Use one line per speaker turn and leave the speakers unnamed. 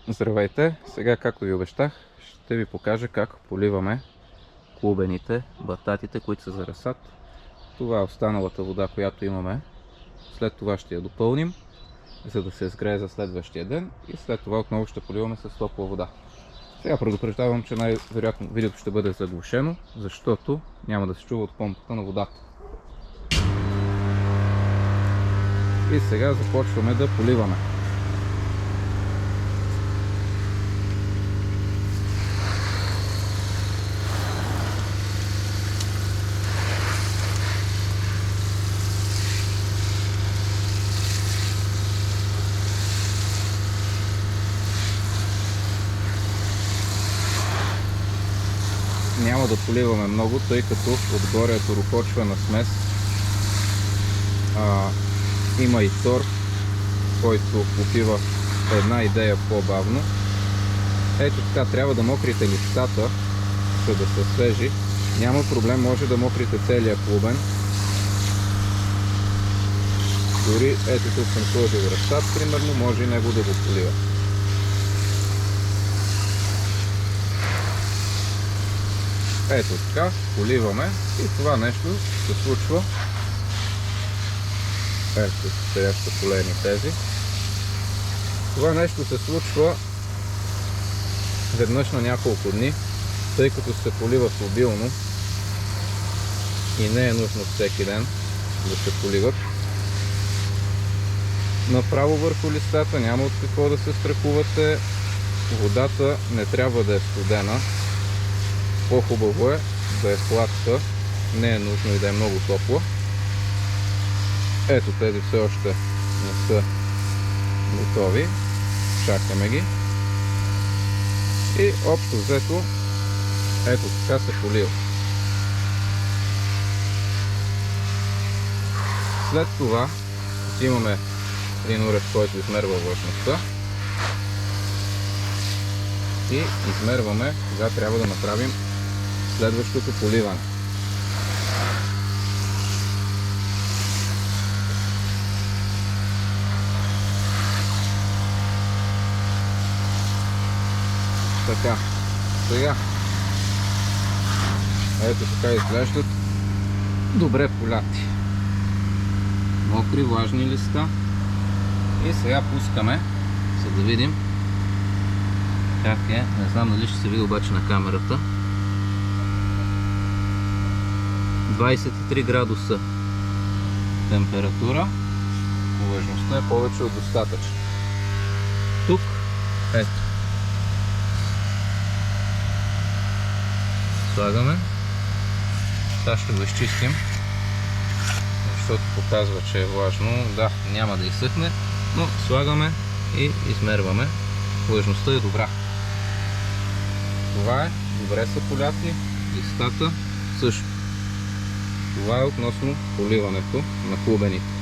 Здравейте! Сега, както ви обещах, ще ви покажа как поливаме клубените, бататите, които са за разсад. Това е останалата вода, която имаме. След това ще я допълним, за да се изгрее за следващия ден и след това отново ще поливаме с топла вода. Сега предупреждавам, че най-вероятно видеото ще бъде заглушено, защото няма да се чува от помпата на водата. И сега започваме да поливаме. Няма да поливаме много, тъй като отгоре е торопочвена смес. Има и тор, който попива една идея по-бавно. Ето така, трябва да мокрите листата, за да са свежи. Няма проблем, може да мокрите целия клубен. Дори ето тук съм сложил разсад, примерно, може и него да го полива. Ето така, поливаме и това нещо се случва. Ето, сега са полени тези. Това нещо се случва веднъж на няколко дни, тъй като се поливат обилно и не е нужно всеки ден да се поливат. Направо върху листата, няма от какво да се страхувате. Водата не трябва да е студена. По-хубаво е да е сладка, не е нужно и да е много топла. Ето, тези все още не са готови. Чакаме ги. И общо взето, ето така се полива. След това имаме един уред, който измерва влажността. И измерваме кога трябва да направим следващото поливане. Така, сега ето така изглеждат добре поляти. Мокри, влажни листа. И сега пускаме, за да видим как е. Не знам дали ще се види обаче на камерата. 23 градуса температура. Влажността е повече от достатъчно. Тук, ето. Слагаме. Сега ще го изчистим, защото показва, че е влажно. Да, няма да изсъхне, но слагаме и измерваме. Влажността е добра. Това е, добре са поляти, листата също. Това е относно поливането на клубените.